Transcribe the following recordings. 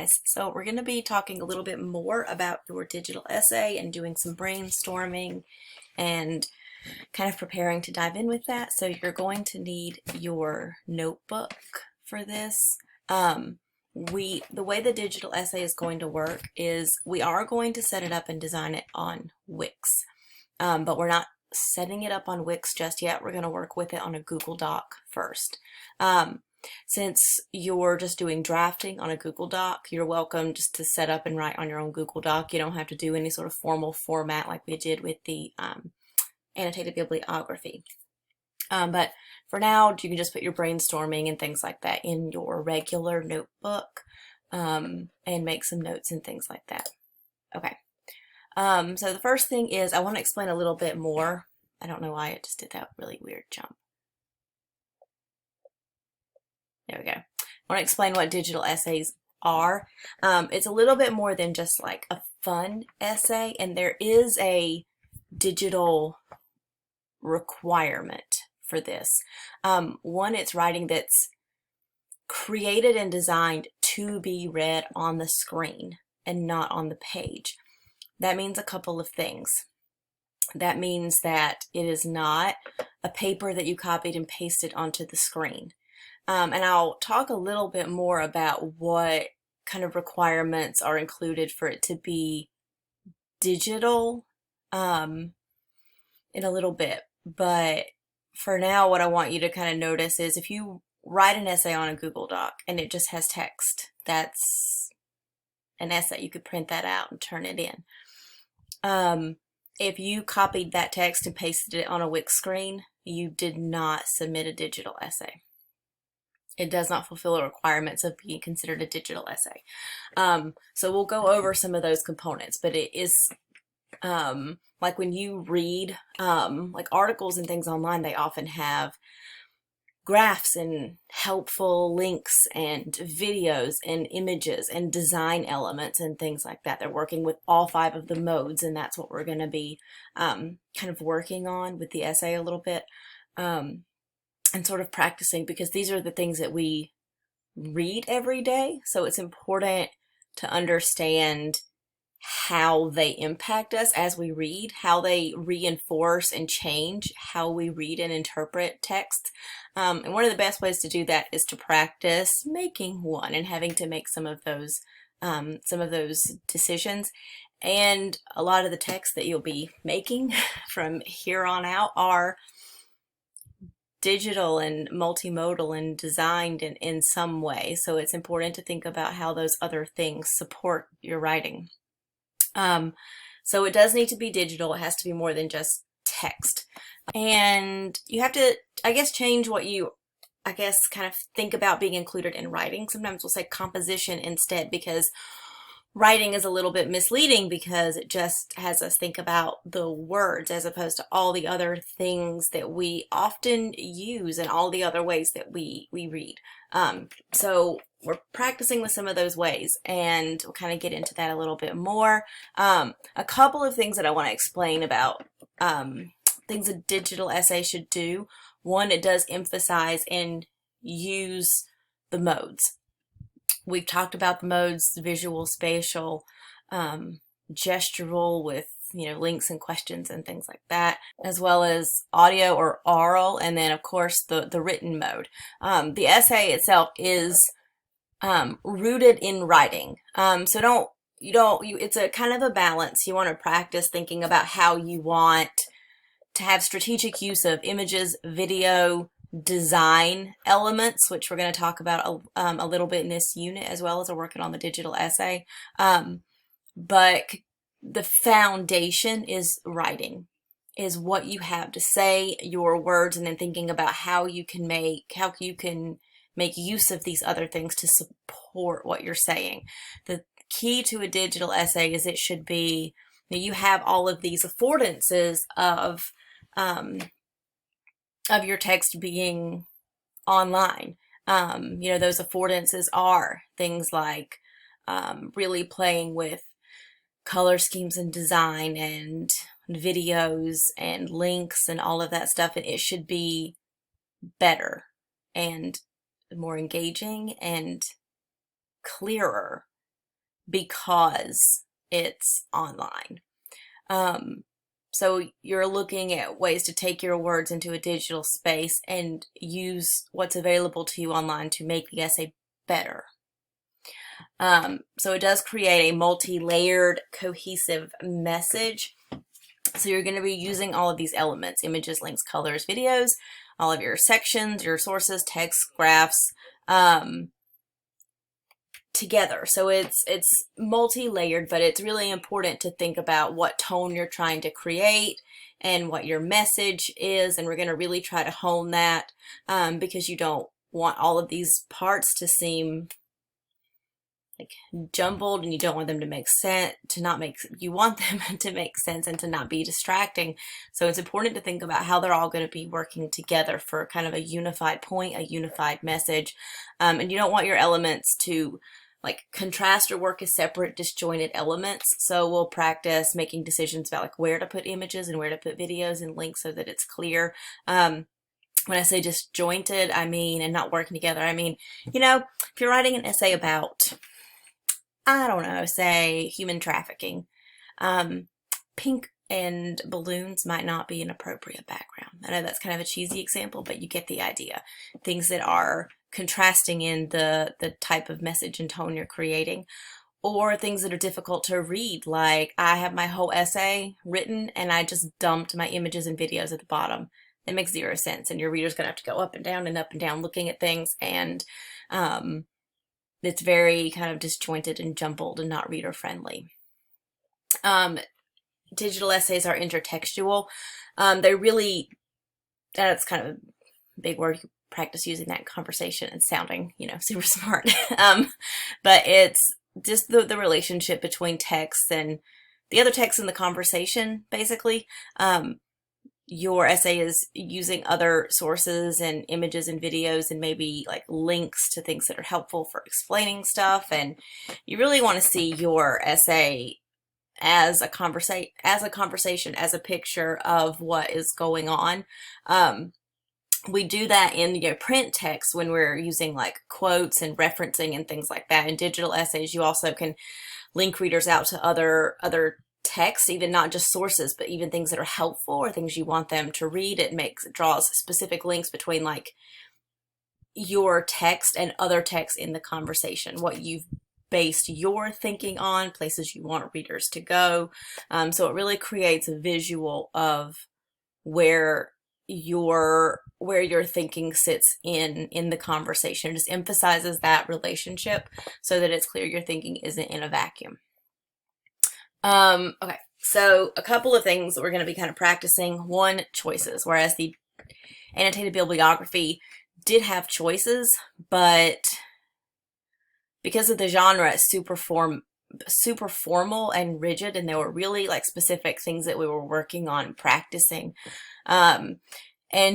guys. So we're going to be talking a little bit more about your digital essay and doing some brainstorming and kind of preparing to dive in with that. So you're going to need your notebook for this. The way the digital essay is going to work is we are going to set it up and design it on Wix, but we're not setting it up on Wix just yet. We're going to work with it on a Google Doc first. Since you're just doing drafting on a Google Doc, you're welcome just to set up and write on your own Google Doc. You don't have to do any sort of formal format like we did with the annotated bibliography. But for now, you can just put your brainstorming and things like that in your regular notebook and make some notes and things like that. Okay. So the first thing is I want to explain a little bit more. I don't know why it just did that really weird jump. There we go. I want to explain what digital essays are. It's a little bit more than just like a fun essay, and there is a digital requirement for this. One, it's writing that's created and designed to be read on the screen and not on the page. That means a couple of things. That means that it is not a paper that you copied and pasted onto the screen. And I'll talk a little bit more about what kind of requirements are included for it to be digital in a little bit. But for now, what I want you to kind of notice is if you write an essay on a Google Doc and it just has text, that's an essay. You could print that out and turn it in. If you copied that text and pasted it on a Wix screen, you did not submit a digital essay. It does not fulfill the requirements of being considered a digital essay. So we'll go over some of those components, but it is like when you read like articles and things online, they often have graphs and helpful links and videos and images and design elements and things like that. They're working with all 5 of the modes, and that's what we're going to be kind of working on with the essay a little bit. And sort of practicing, because these are the things that we read every day. So it's important to understand how they impact us as we read, how they reinforce and change how we read and interpret text. And one of the best ways to do that is to practice making one and having to make some of those decisions. And a lot of the text that you'll be making from here on out are digital and multimodal and designed in some way. So it's important to think about how those other things support your writing. So it does need to be digital. It has to be more than just text. And you have to, I guess, change what you, kind of think about being included in writing. Sometimes we'll say composition instead, because writing is a little bit misleading because it just has us think about the words as opposed to all the other things that we often use and all the other ways that we read. So we're practicing with some of those ways, and we'll kind of get into that a little bit more. A couple of things that I want to explain about things a digital essay should do. One, it does emphasize and use the modes. We've talked about the modes: visual, spatial, gestural with, links and questions and things like that, as well as audio or oral, and then of course the written mode. The essay itself is rooted in writing. So it's a kind of a balance. You want to practice thinking about how you want to have strategic use of images, video, design elements, which we're going to talk about a little bit in this unit, as well as we're working on the digital essay. But the foundation is writing, is what you have to say, your words, and then thinking about how you can make use of these other things to support what you're saying. The key to a digital essay is it should be that you have all of these affordances of your text being online. Those affordances are things like really playing with color schemes and design and videos and links and all of that stuff. And it should be better and more engaging and clearer because it's online. So you're looking at ways to take your words into a digital space and use what's available to you online to make the essay better. So it does create a multi-layered, cohesive message. So you're going to be using all of these elements: images, links, colors, videos, all of your sections, your sources, text, graphs, together. So it's multi-layered, but it's really important to think about what tone you're trying to create and what your message is, and we're going to really try to hone that, because you don't want all of these parts to seem like jumbled, and you don't want them to make sense, you want them to make sense and to not be distracting. So it's important to think about how they're all going to be working together for kind of a unified point, a unified message. And you don't want your elements to like contrast or work as separate, disjointed elements. So we'll practice making decisions about like where to put images and where to put videos and links so that it's clear. When I say disjointed, I mean, and not working together, I mean, you know, if you're writing an essay about, I don't know, say human trafficking, pink and balloons might not be an appropriate background. I know that's kind of a cheesy example, but you get the idea. Things that are contrasting in the type of message and tone you're creating, or things that are difficult to read. Like I have my whole essay written and I just dumped my images and videos at the bottom. It makes zero sense, and your reader's going to have to go up and down looking at things, and it's very kind of disjointed and jumbled and not reader friendly. Digital essays are intertextual. They really, that's kind of a big word. You practice using that in conversation and sounding, you know, super smart. But it's just the relationship between text and the other text in the conversation, basically. Your essay is using other sources and images and videos and maybe like links to things that are helpful for explaining stuff. And you really want to see your essay as a conversation, as a picture of what is going on. We do that in, you know, print text when we're using like quotes and referencing and things like that. In digital essays, you also can link readers out to other text, even not just sources, but even things that are helpful or things you want them to read. It draws specific links between like your text and other text in the conversation, what you've based your thinking on, places you want readers to go. So it really creates a visual of where your thinking sits in the conversation. It just emphasizes that relationship so that it's clear your thinking isn't in a vacuum. Okay, so a couple of things that we're going to be kind of practicing. One, choices, whereas the annotated bibliography did have choices, but because of the genre, it's super formal and rigid, and there were really like specific things that we were working on practicing. And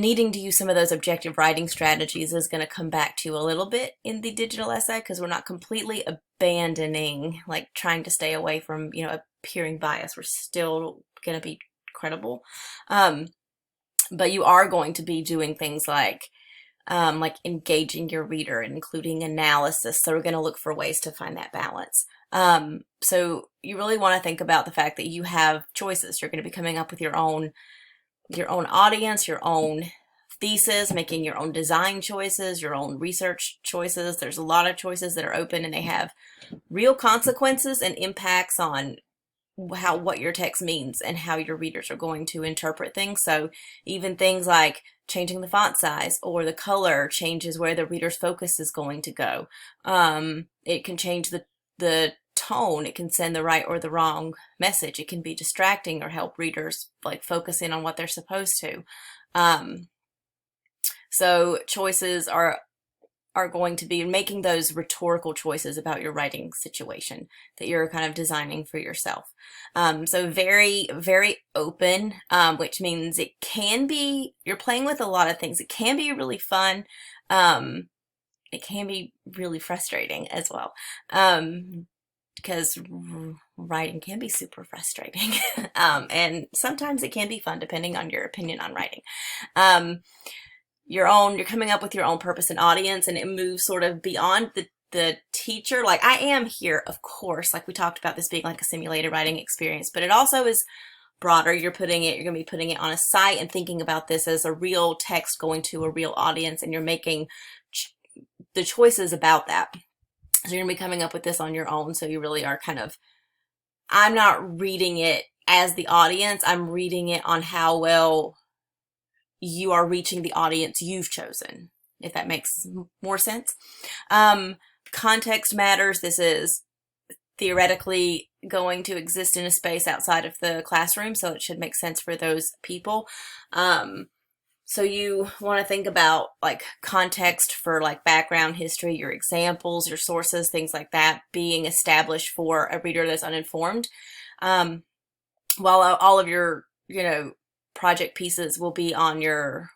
needing to use some of those objective writing strategies is going to come back to a little bit in the digital essay, because we're not completely abandoning, like trying to stay away from, you know, appearing bias. We're still going to be credible. But you are going to be doing things like engaging your reader and including analysis. So we're going to look for ways to find that balance. So you really want to think about the fact that you have choices. You're going to be coming up with your own audience, your own thesis, making your own design choices, your own research choices. There's a lot of choices that are open, and they have real consequences and impacts on what your text means and how your readers are going to interpret things. So even things like changing the font size or the color changes where the reader's focus is going to go. It can change the tone. It can send the right or the wrong message. It can be distracting or help readers like focus in on what they're supposed to. So choices are going to be making those rhetorical choices about your writing situation that you're kind of designing for yourself. So very, very open, which means it can be, you're playing with a lot of things. It can be really fun. It can be really frustrating as well. Because writing can be super frustrating. And sometimes it can be fun depending on your opinion on writing. You're coming up with your own purpose and audience, and it moves sort of beyond the teacher, like I am here, of course, like we talked about this being like a simulated writing experience, but it also is broader. You're going to be putting it on a site and thinking about this as a real text going to a real audience, and you're making the choices about that. So you're going to be coming up with this on your own. So you really are kind of, I'm not reading it as the audience. I'm reading it on how well you are reaching the audience you've chosen, if that makes more sense. Context matters. This is theoretically going to exist in a space outside of the classroom, so it should make sense for those people. So you want to think about like context for like background history, your examples, your sources, things like that being established for a reader that's uninformed. While all of your, project pieces will be on your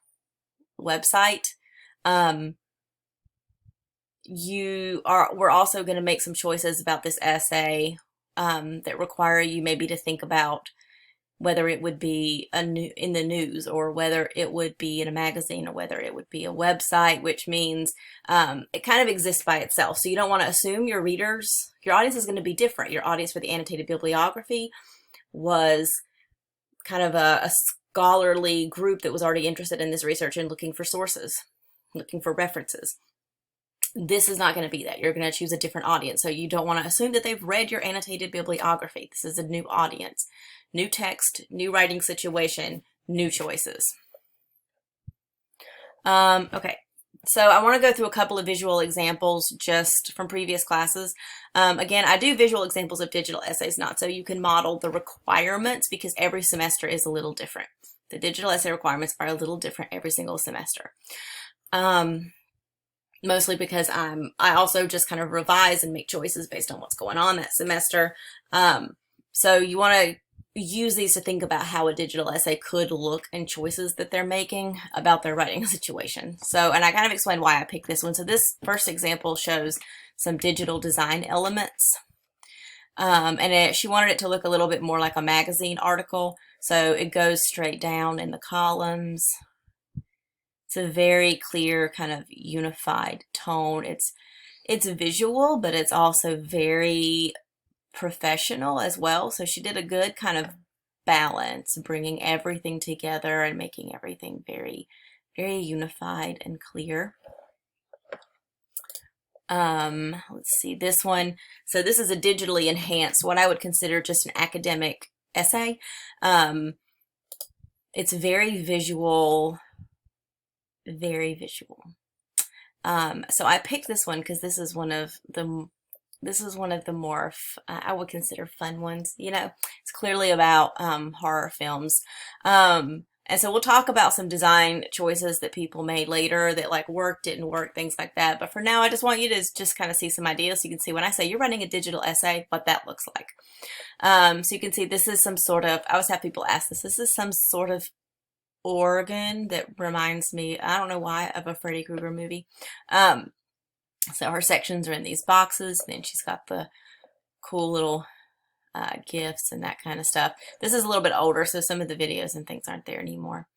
website, we're also going to make some choices about this essay that require you maybe to think about whether it would be in the news, or whether it would be in a magazine, or whether it would be a website, which means it kind of exists by itself. So you don't want to assume your audience is going to be different. Your audience for the annotated bibliography was kind of a scholarly group that was already interested in this research and looking for sources, looking for references. This is not going to be that. You're going to choose a different audience. So you don't want to assume that they've read your annotated bibliography. This is a new audience, new text, new writing situation, new choices. Okay. So I want to go through a couple of visual examples just from previous classes. Again, I do visual examples of digital essays, not so you can model the requirements, because every semester is a little different. The digital essay requirements are a little different every single semester. Mostly because I also just kind of revise and make choices based on what's going on that semester. So you want to use these to think about how a digital essay could look and choices that they're making about their writing situation. So, and I kind of explained why I picked this one. So this first example shows some digital design elements. She wanted it to look a little bit more like a magazine article. So it goes straight down in the columns. It's a very clear kind of unified tone. It's visual, but it's also very professional as well. So she did a good kind of balance, bringing everything together and making everything very, very unified and clear. Let's see this one. So this is a digitally enhanced, what I would consider just an academic essay. It's very visual. Very visual. So I picked this one because this is one of the more I would consider fun ones. It's clearly about horror films. And so we'll talk about some design choices that people made later that like worked, didn't work, things like that. But for now, I just want you to just kind of see some ideas so you can see when I say you're writing a digital essay, what that looks like. So you can see this is some sort of, I always have people ask this is some sort of organ that reminds me, I don't know why, of a Freddy Krueger movie. So her sections are in these boxes. Then she's got the cool little gifts and that kind of stuff. This is a little bit older, so some of the videos and things aren't there anymore.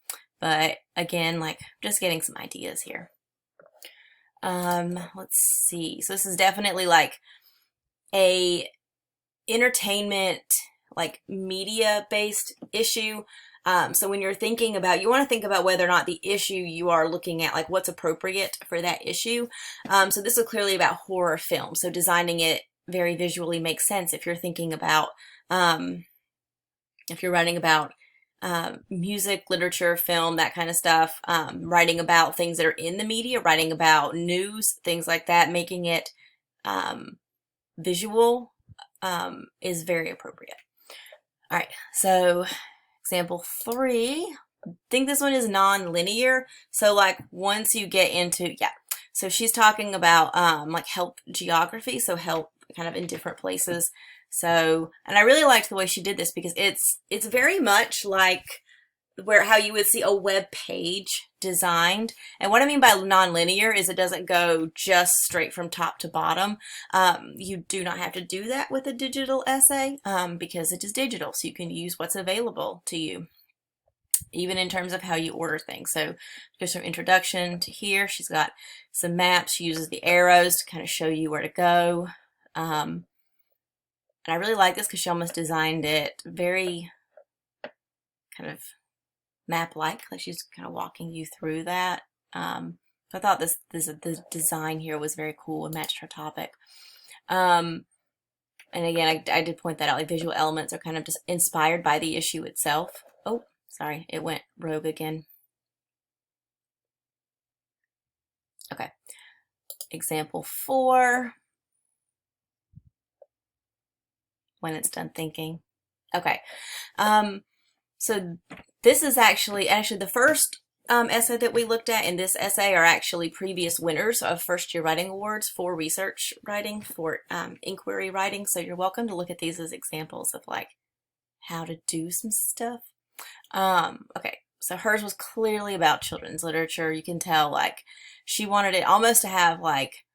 But again, like just getting some ideas here. Let's see. So this is definitely like a entertainment, like media-based issue. So when you're thinking about, you want to think about whether or not the issue you are looking at, like what's appropriate for that issue. So this is clearly about horror film. So designing it very visually makes sense if you're thinking about, if you're writing about music, literature, film, that kind of stuff, writing about things that are in the media, writing about news, things like that, making it visual is very appropriate. All right, so example 3, I think this one is non-linear. So like once you get into, so she's talking about like health geography, so health kind of in different places. So, and I really liked the way she did this because it's very much like how you would see a web page designed. And what I mean by non-linear is it doesn't go just straight from top to bottom. You do not have to do that with a digital essay because it is digital, so you can use what's available to you. even in terms of how you order things. So just from introduction to here, she's got some maps. She uses the arrows to kind of show you where to go. And I really like this because she almost designed it very kind of map-like, like she's kind of walking you through that. So I thought the design here was very cool and matched her topic. And again, I did point that out, like visual elements are kind of just inspired by the issue itself. Oh, sorry, it went rogue again. Okay, example 4. When it's done thinking. Okay, so this is actually the first essay that we looked at in this essay are actually previous winners of first-year writing awards for research writing, for inquiry writing. So you're welcome to look at these as examples of like how to do some stuff. Okay, so hers was clearly about children's literature. You can tell like she wanted it almost to have like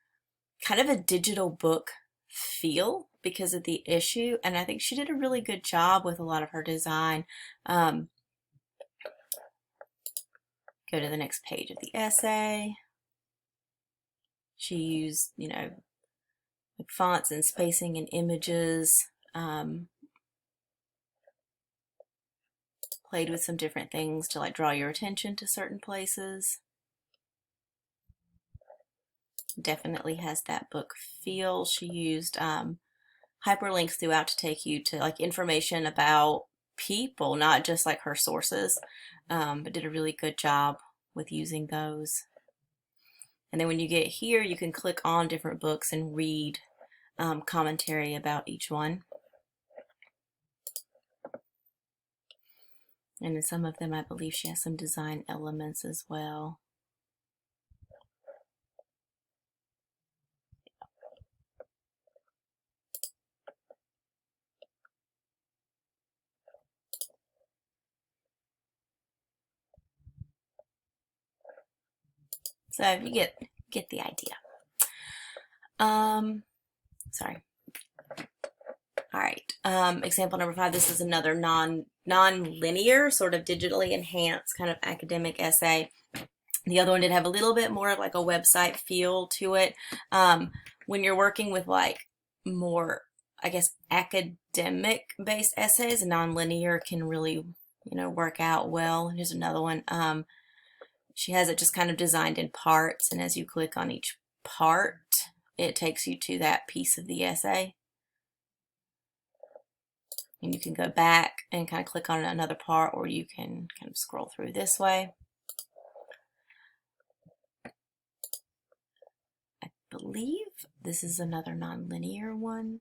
kind of a digital book feel because of the issue, and I think she did a really good job with a lot of her design. Go to the next page of the essay. She used, you know, like fonts and spacing and images, played with some different things to like draw your attention to certain places. Definitely has that book feel. She used hyperlinks throughout to take you to like information about people, not just like her sources, but did a really good job with using those. And then when you get here, you can click on different books and read commentary about each one. And in some of them, I believe she has some design elements as well. So you get the idea. Sorry. All right. Example number 5. This is another non-linear, sort of digitally enhanced kind of academic essay. The other one did have a little bit more of like a website feel to it. When you're working with like more, I guess, academic-based essays, non-linear can really, you know, work out well. Here's another one. She has it just kind of designed in parts, and as you click on each part, it takes you to that piece of the essay. And you can go back and kind of click on another part, or you can kind of scroll through this way. I believe this is another non-linear one,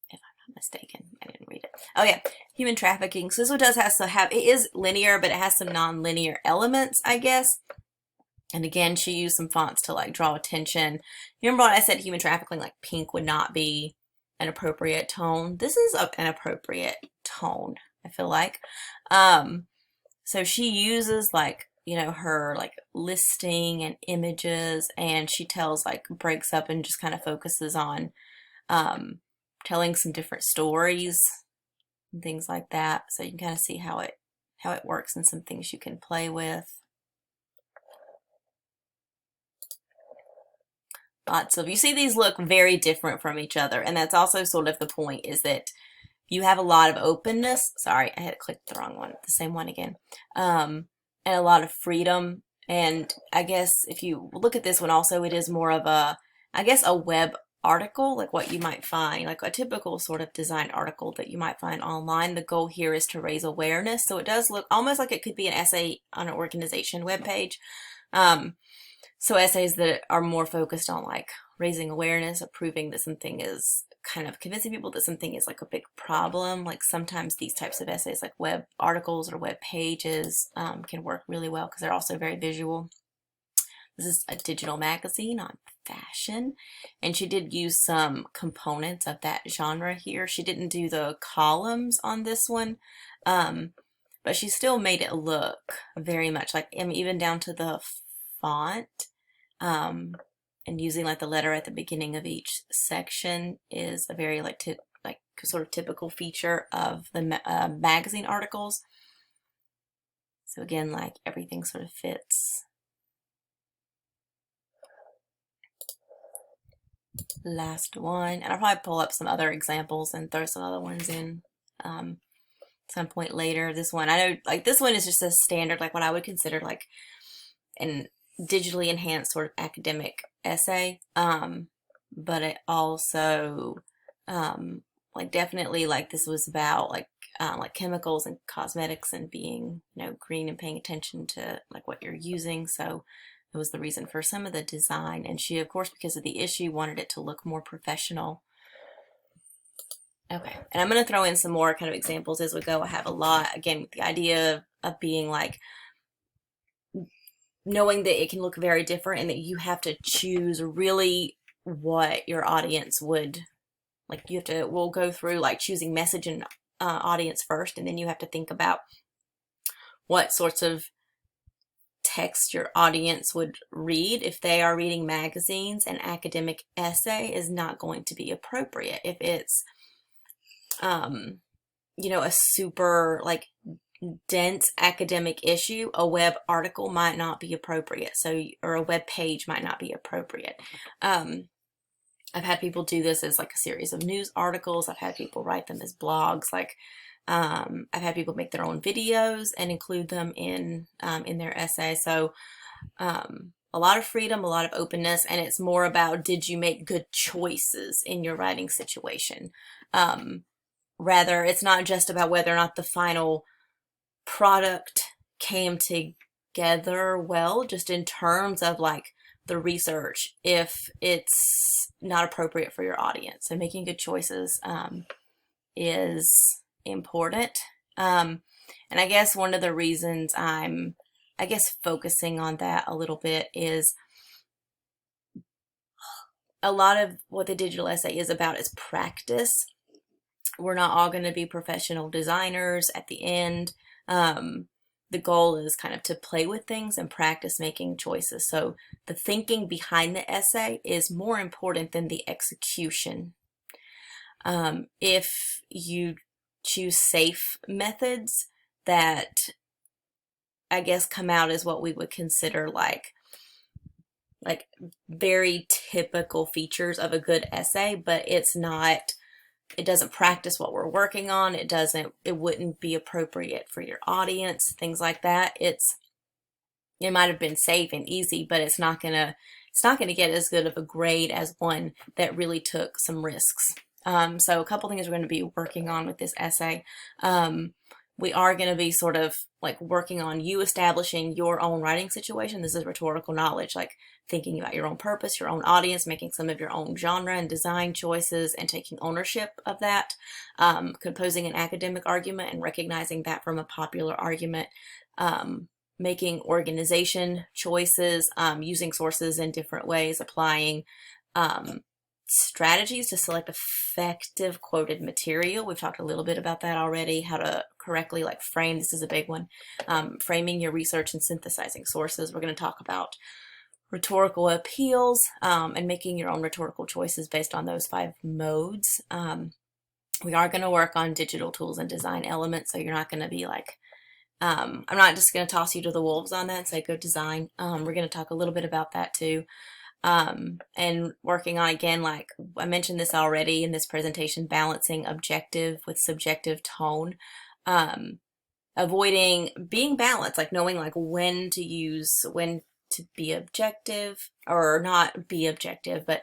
if I'm not mistaken. I didn't read it. Oh yeah, human trafficking. So this one does have it is linear, but it has some non-linear elements, I guess. And again, she used some fonts to like draw attention. You remember when I said human trafficking, like pink would not be an appropriate tone? This is an appropriate tone, I feel like. So she uses like, you know, her like listing and images, and she tells like breaks up and just kind of focuses on telling some different stories and things like that. So you can kind of see how it works and some things you can play with. Lots of, you see these look very different from each other, and that's also sort of the point, is that you have a lot of openness. Sorry, I had clicked the wrong one, the same one again. And a lot of freedom. And I guess if you look at this one also, it is more of a, I guess, a web article, like what you might find, like a typical sort of design article that you might find online. The goal here is to raise awareness. So it does look almost like it could be an essay on an organization webpage. So essays that are more focused on like raising awareness, of proving that something is, kind of convincing people that something is like a big problem. Like sometimes these types of essays, like web articles or web pages, can work really well because they're also very visual. This is a digital magazine on fashion, and she did use some components of that genre here. She didn't do the columns on this one, but she still made it look very much like, I mean, even down to the font, and using like the letter at the beginning of each section is a very like sort of typical feature of the magazine articles. So again, like everything sort of fits. Last one, and I'll probably pull up some other examples and throw some other ones in some point later. This one, I know, like this one is just a standard, like what I would consider like an digitally enhanced sort of academic essay, but it also like definitely like this was about like chemicals and cosmetics and being, you know, green and paying attention to like what you're using. So it was the reason for some of the design. And she, of course, because of the issue, wanted it to look more professional. Okay, and I'm going to throw in some more kind of examples as we go. I have a lot, again, with the idea of being like, knowing that it can look very different and that you have to choose really what your audience would, like you have to, we'll go through like choosing message and audience first, and then you have to think about what sorts of text your audience would read. If they are reading magazines, an academic essay is not going to be appropriate. If it's you know, a super like dense academic issue, a web article might not be appropriate. So, or a web page might not be appropriate. I've had people do this as like a series of news articles. I've had people write them as blogs. Like, I've had people make their own videos and include them in their essay. So, a lot of freedom, a lot of openness, and it's more about, did you make good choices in your writing situation? Rather, it's not just about whether or not the final product came together well, just in terms of like the research, if it's not appropriate for your audience. So making good choices is important. And I guess one of the reasons I'm, I guess, focusing on that a little bit is a lot of what the digital essay is about is practice. We're not all going to be professional designers at the end. The goal is kind of to play with things and practice making choices. So the thinking behind the essay is more important than the execution. If you choose safe methods that I guess come out as what we would consider like very typical features of a good essay, but it's not, it doesn't practice what we're working on. It wouldn't be appropriate for your audience, things like that. It might have been safe and easy, but it's not gonna get as good of a grade as one that really took some risks. So a couple things we're going to be working on with this essay. We are going to be sort of like working on you establishing your own writing situation. This is rhetorical knowledge, like thinking about your own purpose, your own audience, making some of your own genre and design choices and taking ownership of that, composing an academic argument and recognizing that from a popular argument, making organization choices, using sources in different ways, applying strategies to select effective quoted material. We've talked a little bit about that already, how to correctly like frame. This is a big one. Framing your research and synthesizing sources. We're going to talk about rhetorical appeals and making your own rhetorical choices based on those 5 modes. We are going to work on digital tools and design elements, so you're not going to be like, I'm not just going to toss you to the wolves on that and say go design. We're going to talk a little bit about that too. And working on, again, like I mentioned this already in this presentation, balancing objective with subjective tone, avoiding being balanced, like knowing like when to be objective or not be objective, but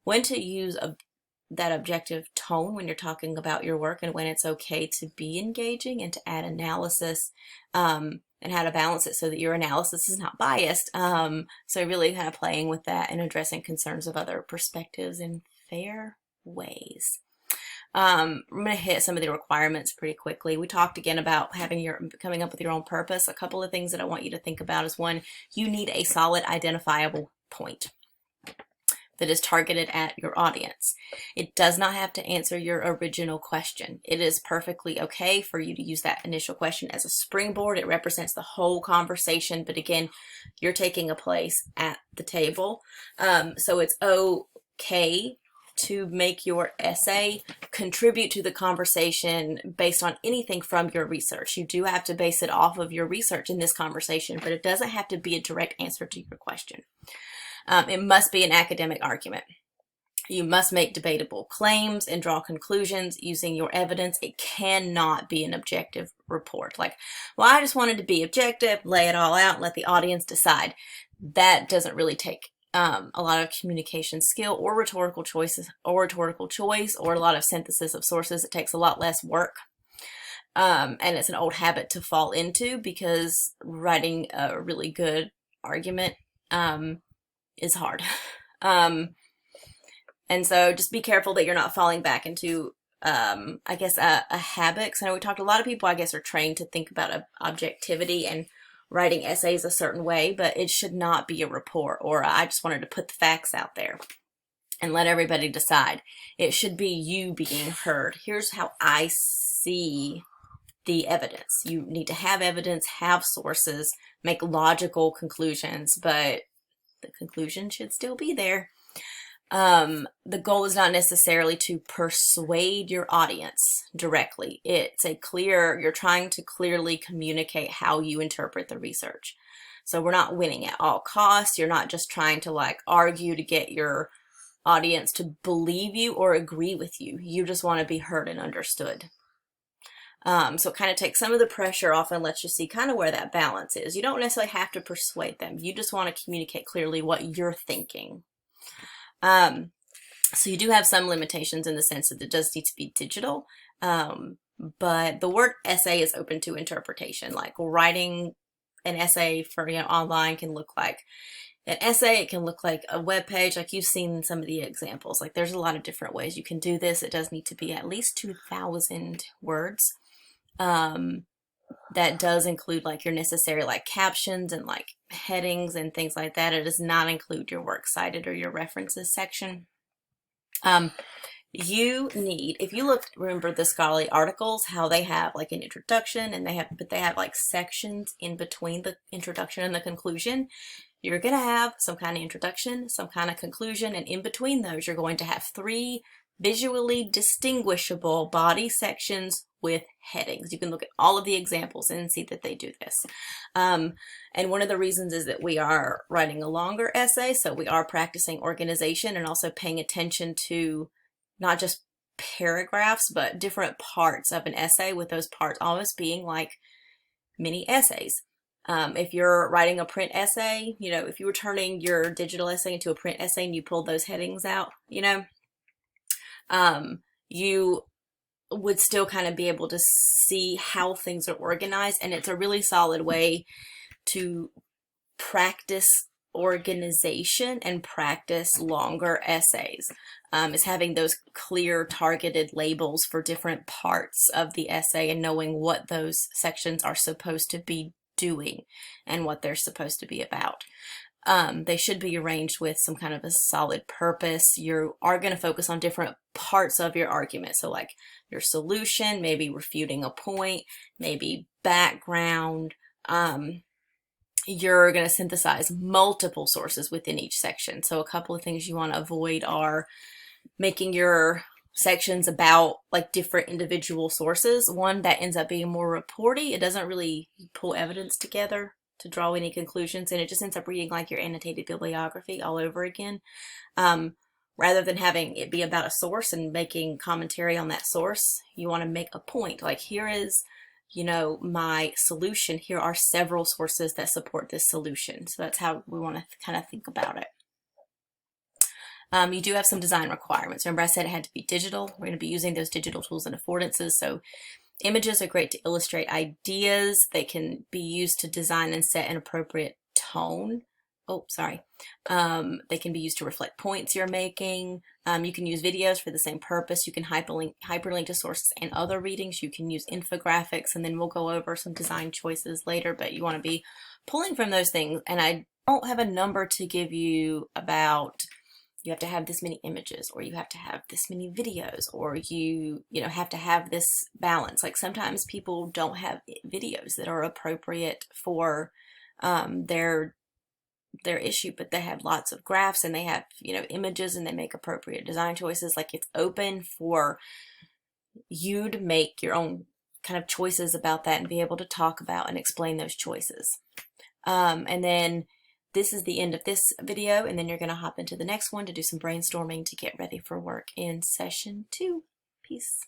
when to use that objective tone when you're talking about your work, and when it's okay to be engaging and to add analysis, and how to balance it so that your analysis is not biased. So really kind of playing with that and addressing concerns of other perspectives in fair ways. I'm going to hit some of the requirements pretty quickly. We talked again about coming up with your own purpose. A couple of things that I want you to think about is, one, you need a solid identifiable point that is targeted at your audience. It does not have to answer your original question. It is perfectly okay for you to use that initial question as a springboard. It represents the whole conversation, but again, you're taking a place at the table. So it's okay to make your essay contribute to the conversation based on anything from your research. You do have to base it off of your research in this conversation, but it doesn't have to be a direct answer to your question. It must be an academic argument. You must make debatable claims and draw conclusions using your evidence. It cannot be an objective report. Like, well, I just wanted to be objective, lay it all out, and let the audience decide. That doesn't really take a lot of communication skill or rhetorical choice, or a lot of synthesis of sources. It takes a lot less work. And it's an old habit to fall into, because writing a really good argument is hard. And so just be careful that you're not falling back into, I guess, a habit. Because I know we talked, a lot of people, I guess, are trained to think about objectivity and writing essays a certain way, but it should not be a report, or I just wanted to put the facts out there and let everybody decide. It should be you being heard. Here's how I see the evidence. You need to have evidence, have sources, make logical conclusions, but the conclusion should still be there. The goal is not necessarily to persuade your audience directly. You're trying to clearly communicate how you interpret the research. So we're not winning at all costs. You're not just trying to like argue to get your audience to believe you or agree with you. You just want to be heard and understood. So it kind of takes some of the pressure off and lets you see kind of where that balance is. You don't necessarily have to persuade them. You just want to communicate clearly what you're thinking. So you do have some limitations in the sense that it does need to be digital, but the word essay is open to interpretation. Like writing an essay for, online can look like an essay. It can look like a web page, like you've seen some of the examples. Like there's a lot of different ways you can do this. It does need to be at least 2,000 words. That does include like your necessary like captions and like headings and things like that. It does not include your works cited or your references section. You need, if you remember the scholarly articles, how they have like an introduction and they have like sections in between the introduction and the conclusion. You're going to have some kind of introduction, some kind of conclusion, and in between those, you're going to have 3 visually distinguishable body sections with headings. You can look at all of the examples and see that they do this. And one of the reasons is that we are writing a longer essay, so we are practicing organization and also paying attention to not just paragraphs, but different parts of an essay, with those parts almost being like mini essays. If you're writing a print essay, if you were turning your digital essay into a print essay and you pulled those headings out, you would still kind of be able to see how things are organized. And it's a really solid way to practice organization and practice longer essays, is having those clear targeted labels for different parts of the essay and knowing what those sections are supposed to be doing and what they're supposed to be about. They should be arranged with some kind of a solid purpose. You are going to focus on different parts of your argument. So like your solution, maybe refuting a point, maybe background. You're going to synthesize multiple sources within each section. So a couple of things you want to avoid are making your sections about like different individual sources. One, that ends up being more reporty. It doesn't really pull evidence together to draw any conclusions, and it just ends up reading like your annotated bibliography all over again. Rather than having it be about a source and making commentary on that source, you want to make a point. Like, here is, my solution. Here are several sources that support this solution. So that's how we want to kind of think about it. You do have some design requirements. Remember I said it had to be digital. We're going to be using those digital tools and affordances. So images are great to illustrate ideas. They can be used to design and set an appropriate tone. They can be used to reflect points you're making. You can use videos for the same purpose. You can hyperlink to sources and other readings. You can use infographics, and then we'll go over some design choices later, but you want to be pulling from those things. And I don't have a number to give you about you have to have this many images, or you have to have this many videos, or you have to have this balance. Like sometimes people don't have videos that are appropriate for their their issue, but they have lots of graphs and they have, images, and they make appropriate design choices. Like, it's open for you to make your own kind of choices about that and be able to talk about and explain those choices. And then this is the end of this video, and then you're going to hop into the next one to do some brainstorming to get ready for work in session 2. Peace.